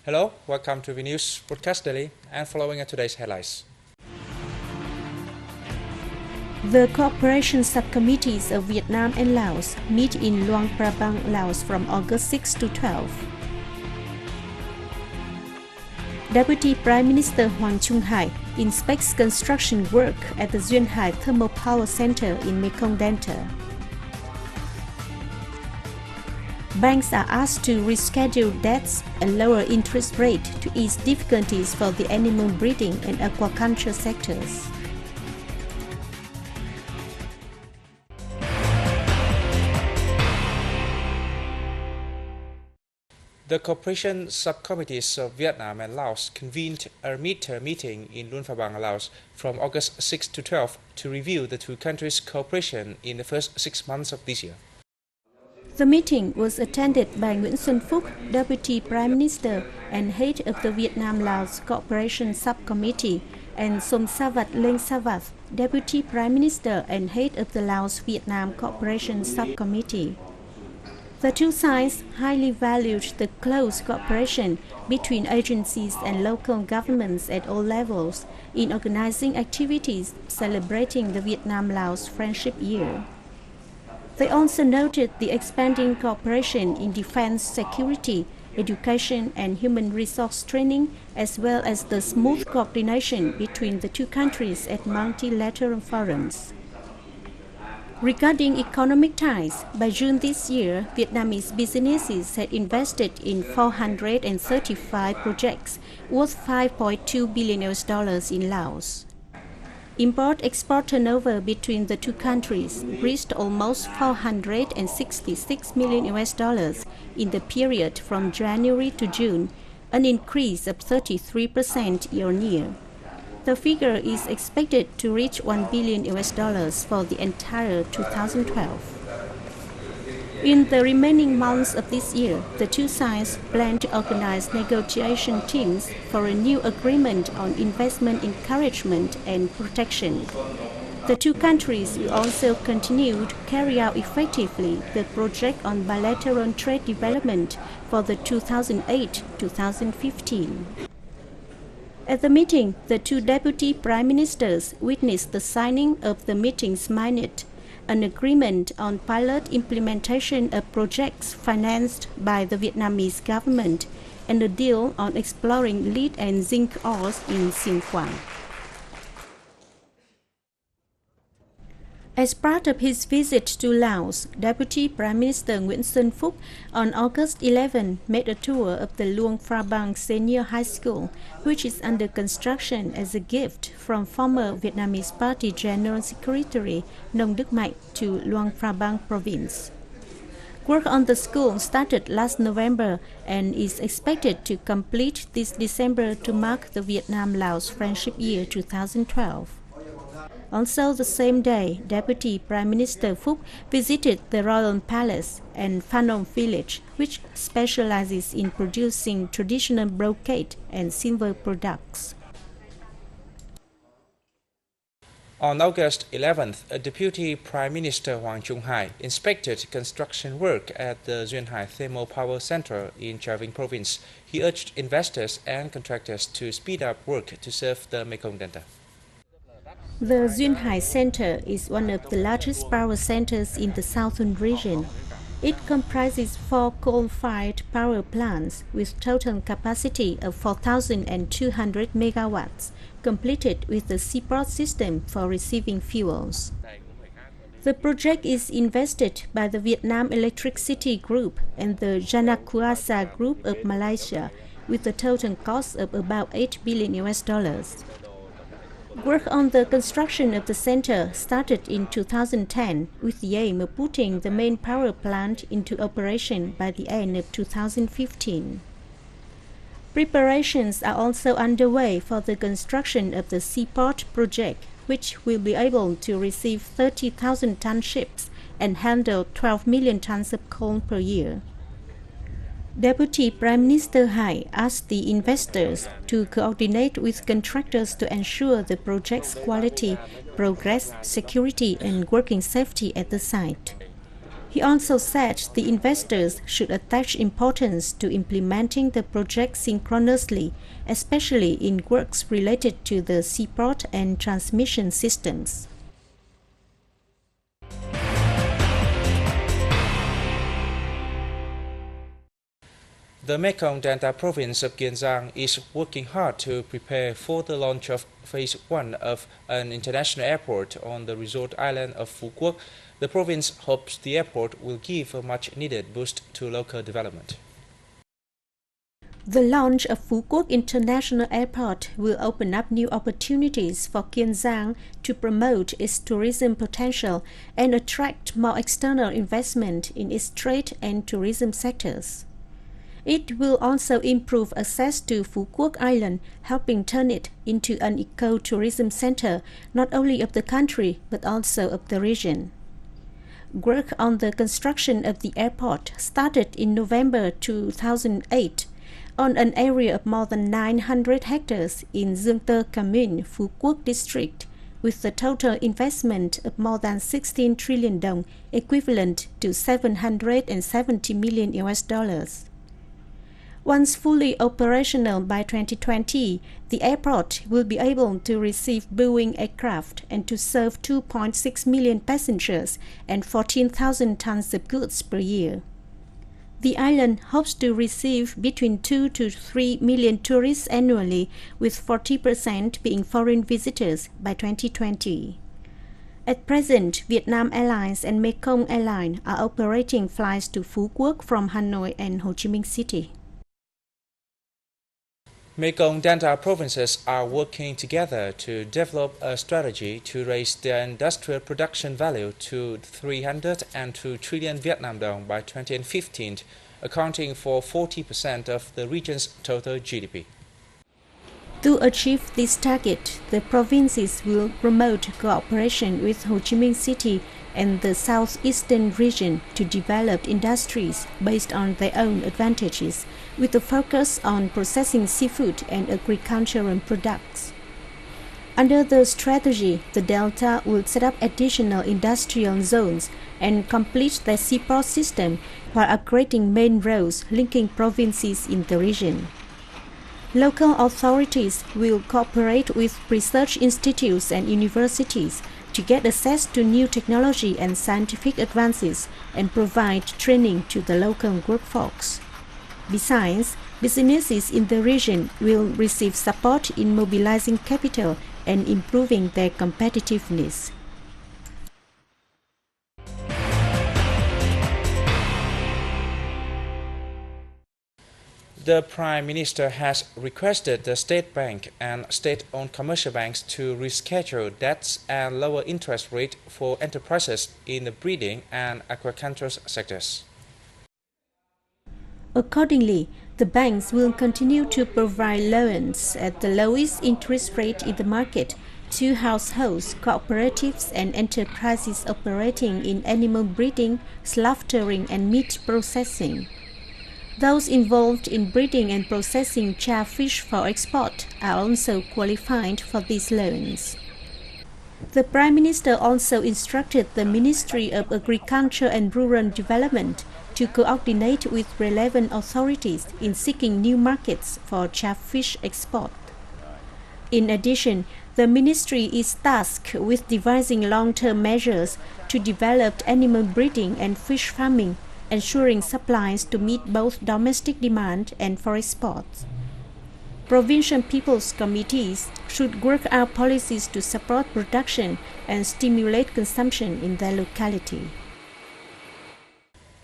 Hello, welcome to VNews Broadcast Daily and following are today's headlines. The cooperation subcommittees of Vietnam and Laos meet in Luang Prabang, Laos from August 6 to 12. Deputy Prime Minister Hoàng Trung Hải inspects construction work at the Duyên Hải Thermal Power Center in Mekong Delta. Banks are asked to reschedule debts and lower interest rate to ease difficulties for the animal breeding and aquaculture sectors. The cooperation subcommittees of Vietnam and Laos convened a midterm meeting in Luang Prabang, Laos from August 6 to 12 to review the two countries' cooperation in the first 6 months of this year. The meeting was attended by Nguyễn Xuân Phúc, Deputy Prime Minister and head of the Vietnam-Laos Cooperation Subcommittee, and Somsavat Lengsavat, Deputy Prime Minister and head of the Laos-Vietnam Cooperation Subcommittee. The two sides highly valued the close cooperation between agencies and local governments at all levels in organizing activities celebrating the Vietnam-Laos Friendship Year. They also noted the expanding cooperation in defense, security, education and human resource training, as well as the smooth coordination between the two countries at multilateral forums. Regarding economic ties, by June this year, Vietnamese businesses had invested in 435 projects worth $5.2 billion in Laos. Import-export turnover between the two countries reached almost $466 million in the period from January to June, an increase of 33% year-on-year. The figure is expected to reach $1 billion for the entire 2012. In the remaining months of this year, the two sides plan to organize negotiation teams for a new agreement on investment encouragement and protection. The two countries will also continue to carry out effectively the project on bilateral trade development for the 2008-2015. At the meeting, the two deputy prime ministers witnessed the signing of the meeting's minute, an agreement on pilot implementation of projects financed by the Vietnamese government, and a deal on exploring lead and zinc ores in Xiên Quảng. As part of his visit to Laos, Deputy Prime Minister Nguyễn Xuân Phúc on August 11 made a tour of the Luang Prabang Senior High School, which is under construction as a gift from former Vietnamese Party General Secretary Nông Đức Mạnh to Luang Prabang Province. Work on the school started last November and is expected to complete this December to mark the Vietnam-Laos Friendship Year 2012. Also the same day, Deputy Prime Minister Phúc visited the Royal Palace and Phanom Village, which specializes in producing traditional brocade and silver products. On August 11th, a Deputy Prime Minister Hoàng Trung Hải inspected construction work at the Duyên Hải Thermal Power Center in Chai Vinh Province. He urged investors and contractors to speed up work to serve the Mekong Delta. The Duyên Hải Center is one of the largest power centers in the southern region. It comprises 4 coal-fired power plants with total capacity of 4,200 megawatts, completed with a seaport system for receiving fuels. The project is invested by the Vietnam Electricity Group and the Janakuasa Group of Malaysia, with a total cost of about $8 billion. Work on the construction of the center started in 2010 with the aim of putting the main power plant into operation by the end of 2015. Preparations are also underway for the construction of the seaport project, which will be able to receive 30,000-ton ships and handle 12 million tons of coal per year. Deputy Prime Minister Hải asked the investors to coordinate with contractors to ensure the project's quality, progress, security and working safety at the site. He also said the investors should attach importance to implementing the project synchronously, especially in works related to the seaport and transmission systems. The Mekong Delta province of Kiên is working hard to prepare for the launch of Phase 1 of an international airport on the resort island of Phú Quốc. The province hopes the airport will give a much-needed boost to local development. The launch of Phú Quốc International Airport will open up new opportunities for Kiên Giang to promote its tourism potential and attract more external investment in its trade and tourism sectors. It will also improve access to Phú Quốc Island, helping turn it into an eco-tourism center not only of the country but also of the region. Work on the construction of the airport started in November 2008 on an area of more than 900 hectares in Dương Tơ Commune, Phú Quốc district, with a total investment of more than 16 trillion dong, equivalent to $770 million. Once fully operational by 2020, the airport will be able to receive Boeing aircraft and to serve 2.6 million passengers and 14,000 tons of goods per year. The island hopes to receive between 2 to 3 million tourists annually, with 40% being foreign visitors by 2020. At present, Vietnam Airlines and Mekong Airlines are operating flights to Phú Quốc from Hanoi and Ho Chi Minh City. Mekong Delta provinces are working together to develop a strategy to raise their industrial production value to 302 trillion Vietnam dong by 2015, accounting for 40% of the region's total GDP. To achieve this target, the provinces will promote cooperation with Ho Chi Minh City and the southeastern region to develop industries based on their own advantages, with a focus on processing seafood and agricultural products. Under the strategy, the Delta will set up additional industrial zones and complete the seaport system while upgrading main roads linking provinces in the region. Local authorities will cooperate with research institutes and universities to get access to new technology and scientific advances and provide training to the local workforce. Besides, businesses in the region will receive support in mobilizing capital and improving their competitiveness. The Prime Minister has requested the State Bank and state-owned commercial banks to reschedule debts and lower interest rate for enterprises in the breeding and aquaculture sectors. Accordingly, the banks will continue to provide loans at the lowest interest rate in the market to households, cooperatives and enterprises operating in animal breeding, slaughtering and meat processing. Those involved in breeding and processing charfish for export are also qualified for these loans. The Prime Minister also instructed the Ministry of Agriculture and Rural Development to coordinate with relevant authorities in seeking new markets for charfish export. In addition, the ministry is tasked with devising long-term measures to develop animal breeding and fish farming, ensuring supplies to meet both domestic demand and for export. Provincial People's Committees should work out policies to support production and stimulate consumption in their locality.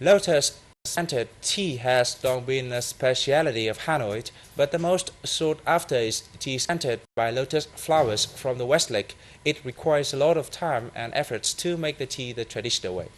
Lotus-scented tea has long been a specialty of Hanoi, but the most sought after is tea scented by lotus flowers from the West Lake. It requires a lot of time and efforts to make the tea the traditional way.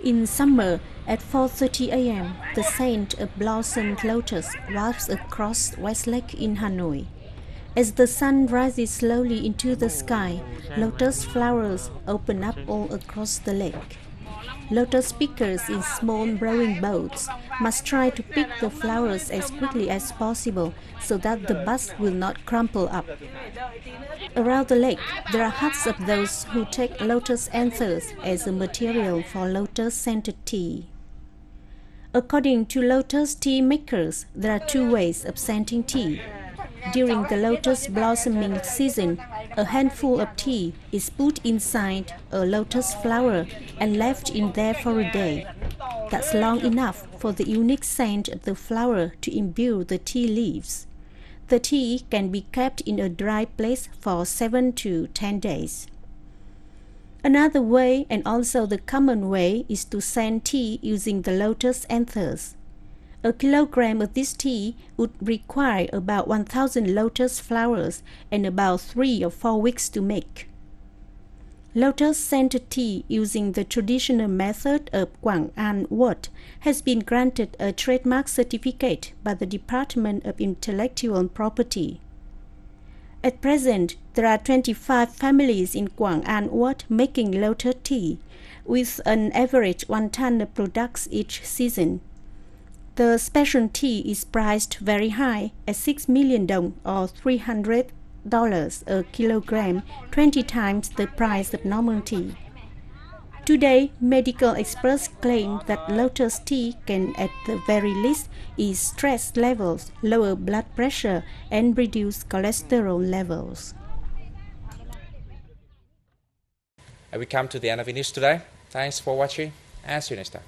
In summer, at 4:30 a.m., the scent of blossomed lotus wafts across West Lake in Hanoi. As the sun rises slowly into the sky, lotus flowers open up all across the lake. Lotus pickers in small rowing boats must try to pick the flowers as quickly as possible so that the buds will not crumple up. Around the lake, there are huts of those who take lotus anthers as a material for lotus-scented tea. According to lotus tea makers, there are two ways of scenting tea. During the lotus blossoming season, a handful of tea is put inside a lotus flower and left in there for a day. That's long enough for the unique scent of the flower to imbue the tea leaves. The tea can be kept in a dry place for 7 to 10 days. Another way, and also the common way, is to scent tea using the lotus anthers. A kilogram of this tea would require about 1,000 lotus flowers and about 3 or 4 weeks to make. Lotus scented tea using the traditional method of Quảng An VIểT has been granted a trademark certificate by the Department of Intellectual Property. At present, there are 25 families in Quảng An VIểT making lotus tea, with an average 1 ton of products each season. The specialty is priced very high at 6 million dong or $300 a kilogram, 20 times the price of normal tea. Today, medical experts claim that lotus tea can at the very least ease stress levels, lower blood pressure, and reduce cholesterol levels. We come to the end of the news today. Thanks for watching and see you next time.